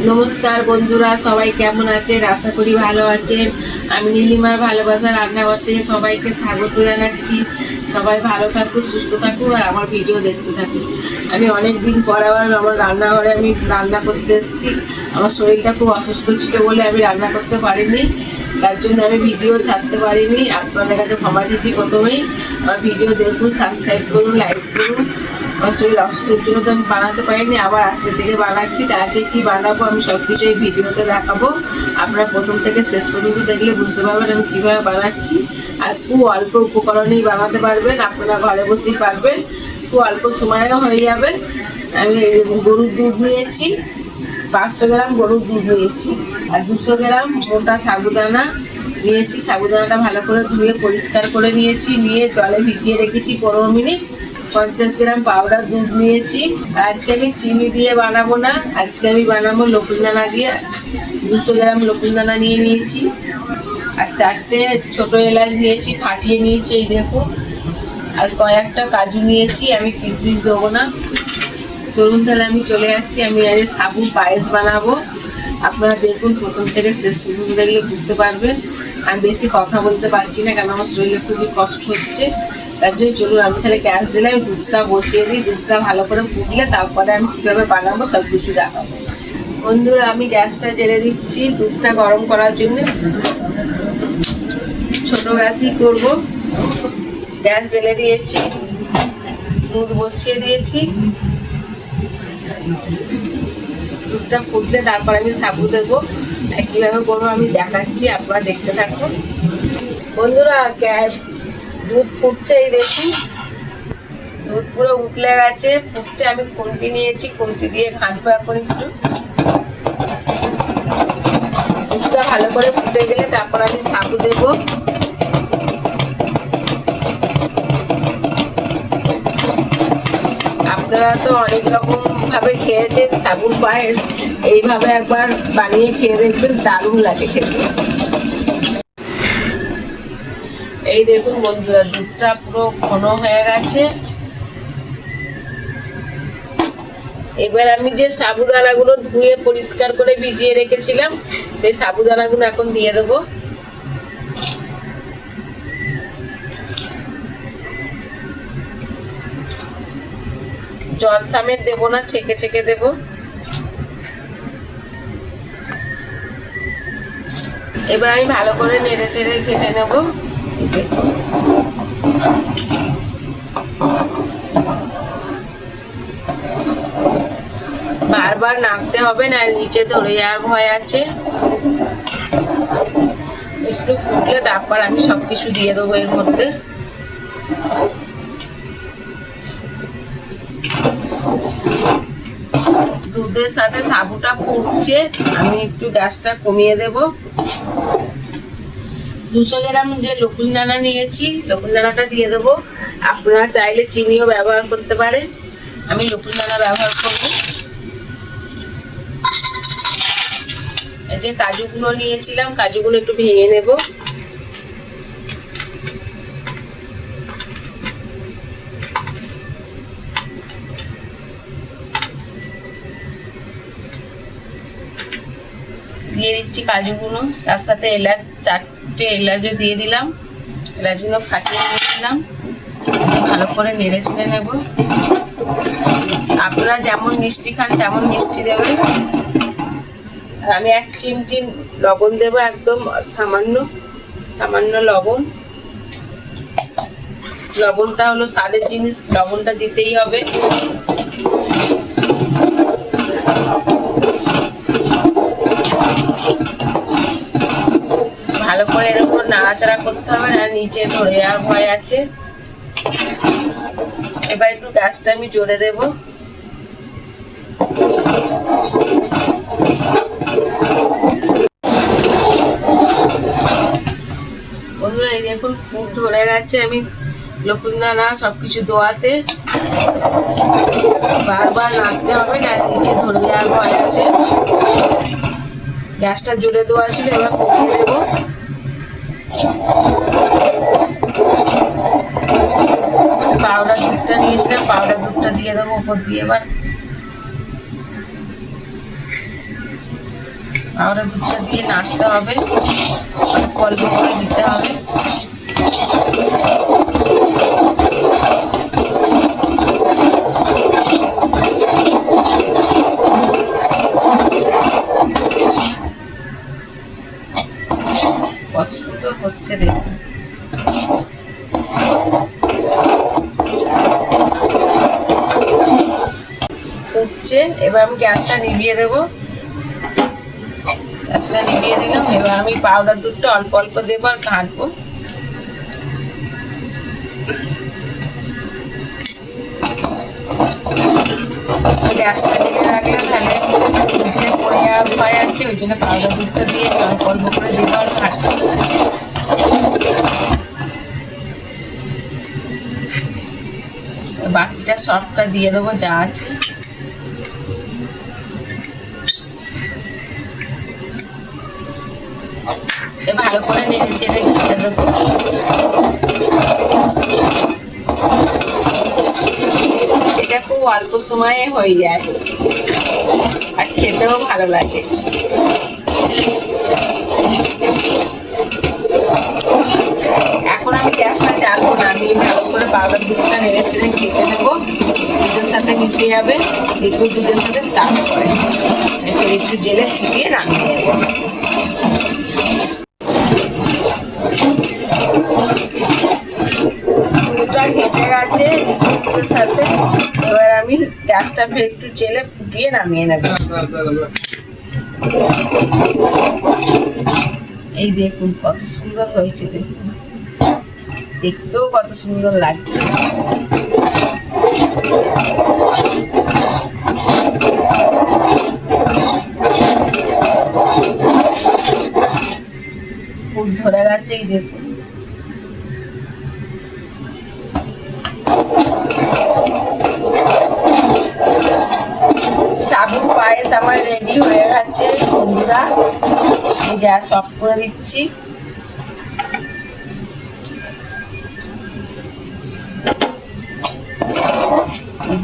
নমস্কার বন্ধুরা, সবাই কেমন আছেন? আশা করি ভালো আছেন। আমি নীলিমার ভালোবাসা রান্নাঘর থেকে সবাইকে স্বাগত জানাচ্ছি। সবাই ভালো থাকুক, সুস্থ থাকুক আর আমার ভিডিও দেখতে থাকুক। আমি অনেক দিন পর আবার আমার রান্নাঘরে আমি রান্না করতে এসেছি। আমার শরীরটা খুব অসুস্থ ছিল বলে আমি রান্না করতে পারিনি, তার জন্য আমি ভিডিও ছাড়তে পারিনি। আপনাদের কাছে ক্ষমা দিচ্ছি। প্রথমেই আমার ভিডিও দেখুন, সাবস্ক্রাইব করুন, লাইক করুন। আমার শরীর অসুস্থের জন্য তো আমি বানাতে পারিনি, আবার আজকে থেকে বানাচ্ছি। তা আজকে কী বানাবো আমি সব কিছু এই ভিডিওতে দেখাবো। আপনারা প্রথম থেকে শেষ পর্যন্ত দেখলে বুঝতে পারবেন আমি কীভাবে বানাচ্ছি। আর খুব অল্প উপকরণেই বানাতে পারবেন, আপনারা ঘরে বসেই পারবেন, খুব অল্প সময়েও হয়ে যাবে। আমি গরুর দুধ নিয়েছি, 500 গ্রাম গরুর দুধ নিয়েছি, আর 200 গ্রাম মোটা সাবুদানা নিয়েছি। সাবুদানাটা ভালো করে ধুয়ে পরিষ্কার করে নিয়েছি, নিয়ে জলে ভিজিয়ে রেখেছি 15 মিনিট। 50 গ্রাম পাউডার দুধ নিয়েছি। আজকে আমি চিনি দিয়ে বানাবো না, আজকে আমি বানাবো লকুনদানা দিয়ে। 200 গ্রাম লকুনদানা নিয়ে নিয়েছি, আর 4টে ছোটো এলাচ নিয়েছি, ফাটিয়ে নিয়েছি এই দেখুন। আর কয়েকটা কাজু নিয়েছি, আমি কিশমিশ দেবো না। চলুন তাহলে আমি চলে যাচ্ছি। আমি আজ সাবু পায়েস বানাবো। আপনারা দেখুন, প্রথম থেকে শেষ পর্যন্ত দেখলে বুঝতে পারবেন। আমি বেশি কথা বলতে পারছি না, কারণ আমার শরীরে খুবই কষ্ট হচ্ছে। তার জন্য চলুন আমি তাহলে গ্যাস দিলে দুধটা বসিয়ে দিই। দুধটা ভালো করে ফুটলে তারপরে আমি কীভাবে বানাবো সব কিছু দেখাবো। বন্ধুরা, আমি গ্যাসটা জেলে দিচ্ছি দুধটা গরম করার জন্য। ছোটো গ্যাসই করবো। গ্যাস জেলে দিয়েছি, দুধ বসিয়ে দিয়েছি। দুধটা ফুটলে তারপর আমি সাবু দেবো। কীভাবে করবো আমি দেখাচ্ছি, আপনারা দেখতে থাকুন। বন্ধুরা, দুধ ফুটছে, এই দেখুন দুধ পুরো উতলে গেছে, ফুটছে। আমি খুন্তি নিয়েছি, খুন্তি দিয়ে ঘাঁটবো এখন একটু। দুধটা ভালো করে ফুটে গেলে তারপর আমি সাবু দেবো। আপনারা তো অনেক রকম ভাবে খেয়েছেন সাবুর পায়েস, এইভাবে একবার বানিয়ে খেয়ে দেখবেন, দারুণ লাগে খেতে। এই দেখুন বন্ধুরা, দুধটা পুরো ঘন হয়ে গেছে। এবার আমি যে সাবুদানাগুলো ধুয়ে পরিষ্কার করে ভিজিয়ে রেখেছিলাম, সেই সাবুদানাগুলো এখন দিয়ে দেবো। জল সমেত দেবো না, ছেঁকে ছেঁকে দেবো। এবার আমি ভালো করে নেড়ে চেড়ে ঘেটে নেব। বারবার নাড়তে হবে না, নিচে ধরে যাওয়ার ভয় আছে। একটু ফুটলে তারপর আমি সবকিছু দিয়ে দেবো এর মধ্যে। দুধের সাথে সাবুটা ফুটছে, আমি একটু গ্যাসটা কমিয়ে দেব। 200 গ্রাম যে লকুনদানা নিয়েছি, লকুনদানাটা দিয়ে দেবো। আপনারা চাইলে চিনিও ব্যবহার করতে পারেন, আমি লকুনদানা ব্যবহার করব। যে কাজুগুলো নিয়েছিলাম, কাজুগুলো একটু ভেঙে নেব। দিয়ে দিচ্ছি কাজুগুলো, তার সাথে এলাচ, 4টে এলাচও দিয়ে দিলাম। এলাচগুলো ফাটিয়ে নিয়েছিলাম, ভালো করে নেড়ে চেড়ে নেব। আপনারা যেমন মিষ্টি খান তেমন মিষ্টি দেবেন। আর আমি 1 চিমটি লবণ দেবো, একদম সামান্য সামান্য লবণ। লবণটা হলো স্বাদের জিনিস, লবণটা দিতেই হবে। ভালো করে এর উপর নাড়াচাড়া করতে হবে, আর নিচে ধরে যাওয়ার ভয় আছে। এবার একটু গ্যাসটা আমি জোরে দেব। বন্ধুরা, এই দেখুন ফুট ধরে গেছে। আমি লকুনদানা সবকিছু দোয়াতে বারবার নাড়তে হবে না, নিচে ধরে যাওয়ার ভয় আছে। গ্যাসটা জোরে দেওয়া ছিল, এবার কমিয়ে দেবো। পাউডার দুধটা নিয়েছিলাম, পাউডার দুধটা দিয়ে দেবো উপর দিয়ে। এবার পাউডার দুধটা দিয়ে নাড়তে হবে, অল্প করে দিতে হবে। কত সুন্দর হচ্ছে দেখুন। ফুটছে, এবার আমি গ্যাসটা নিভিয়ে দেবো। গ্যাসটা নিভিয়ে দিলাম। এবার আমি পাউডার দুধটা অল্প অল্প দেবো আর ঘাঁটবো। গ্যাসটা দিলে রাখলে তাহলে নিচে পড়ে যাওয়ার ভয় আছে, ওই জন্য পাউডার দুধটা দিয়ে অল্প অল্প করে দেবো আর ঘাঁটবো। বাকিটা সবটা দিয়ে দেবো যা আছে। ভালো করে নেড়ে চেড়ে ঘুরে দেবো। এটা খুব অল্প সময়ে হয়ে যায় আর খেতেও ভালো লাগে। এখন আমি গ্যাসটা জ্বালবো না, আমি ভালো করে পাউডার দুধটা নেড়ে চেড়ে খেতে দেবো। দুধের সাথে মিশে যাবে, একটু দুধের সাথে তারপরে একটু জেলে ফুটিয়ে নামিয়ে দেবো। দুধটা ঘেটে গেছে দুধের সাথে। এবার আমি গ্যাসটা ফের একটু জেলে ফুটিয়ে নামিয়ে নেব। এই দেখুন কত সুন্দর হয়েছে, দেখুন দেখতেও কত সুন্দর লাগছে। ফুট ধরে গেছে, এই দেখুন। সাবুর পায়েস আমার রেডি হয়ে গেছে বন্ধুরা। গ্যাস অফ করে দিচ্ছি।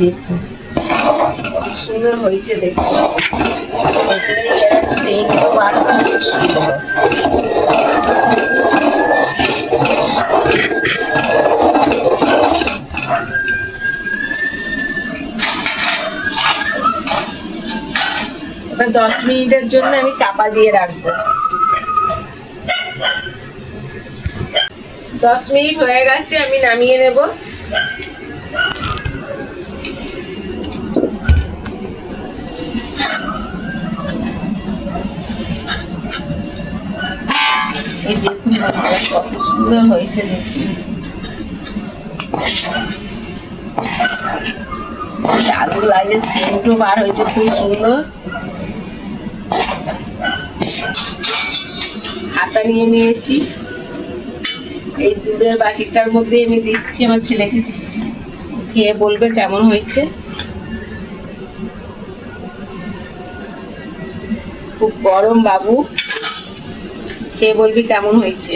দেখুন কত সুন্দর হয়েছে, দেখুন সেন্টও বার হচ্ছে খুব সুন্দর। এবার 10 মিনিটের জন্য আমি চাপা দিয়ে রাখবো। 10 মিনিট হয়ে গেছে, আমি নামিয়ে নেব। এই দেখুন কত সুন্দর হয়েছে, দেখুন দারুণ লাগে, সেন্টও বার হয়েছে খুব সুন্দর। হাতা নিয়ে নিয়েছি, এই দুধের বাটিটার মধ্যে আমি দিচ্ছি। আমার ছেলেকে খেয়ে বলবে কেমন হয়েছে। খুব গরম বাবু, খেয়ে বলবি কেমন হয়েছে।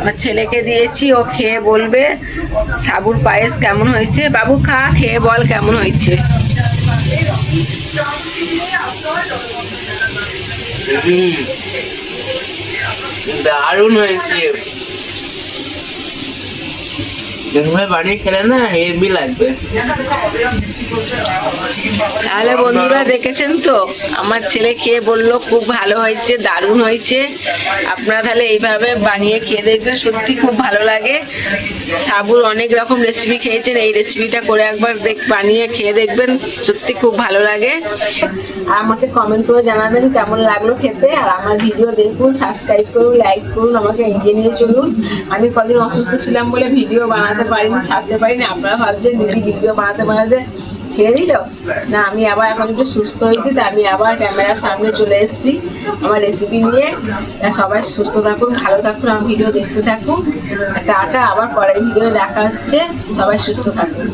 আমার ছেলেকে দিয়েছি, ও খেয়ে বলবে সাবুর পায়েস কেমন হয়েছে। বাবু খা, খেয়ে বল কেমন হয়েছে। দারুণ হয়েছে, বানিয়ে খেলে না হেভি লাগবে। তাহলে বন্ধুরা দেখেছেন তো, আমার ছেলে খেয়ে বললো খুব ভালো হয়েছে, দারুণ হয়েছে। আপনারা তাহলে এইভাবে বানিয়ে খেয়ে দেখবেন, সত্যি খুব ভালো লাগে। সাবুর অনেক রকম রেসিপি খেয়েছেন, এই রেসিপিটা করে একবার বানিয়ে খেয়ে দেখবেন, সত্যি খুব ভালো লাগে। আমাকে কমেন্ট করে জানাবেন কেমন লাগলো খেতে। আর আমার ভিডিও দেখুন, সাবস্ক্রাইব করুন, লাইক করুন, আমাকে এগিয়ে নিয়ে চলুন। আমি কদিন অসুস্থ ছিলাম বলে ভিডিও বানাতে পারিনি, ছাড়তে পারিনি। আপনারা ভাবছেন দিদি ভিডিও বানাতে বানাতে ছেড়ে দিল না, আমি আবার এখন একটু সুস্থ হয়েছি, তো আমি আবার ক্যামেরার সামনে চলে এসেছি আমার রেসিপি নিয়ে। সবাই সুস্থ থাকুন, ভালো থাকুন, আমার ভিডিও দেখতে থাকুন। টাটা, আবার পরের ভিডিও দেখা হচ্ছে। সবাই সুস্থ থাকুন।